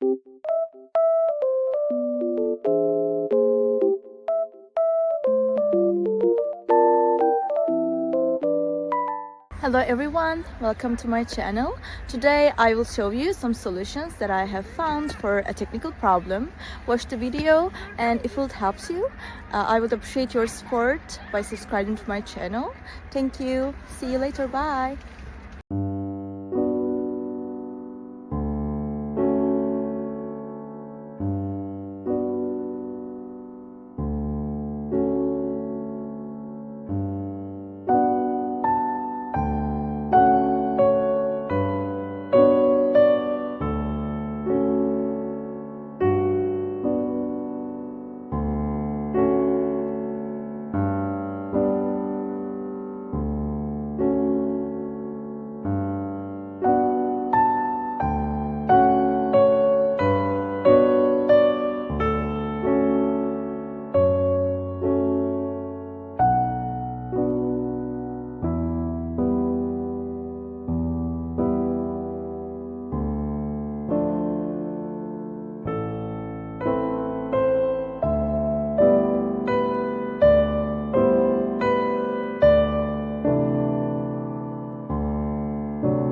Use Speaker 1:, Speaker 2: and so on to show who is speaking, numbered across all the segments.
Speaker 1: Hello everyone, welcome to my channel. Today I will show you some solutions that I have found for a technical problem. Watch the video, and if it helps you, I would appreciate your support by subscribing to my channel. Thank you. See you later. Bye.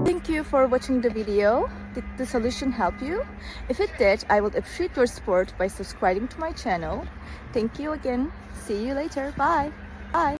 Speaker 1: Thank you for watching the video. Did the solution help you? If it did, I would appreciate your support by subscribing to my channel. Thank you again. See you later. Bye. Bye.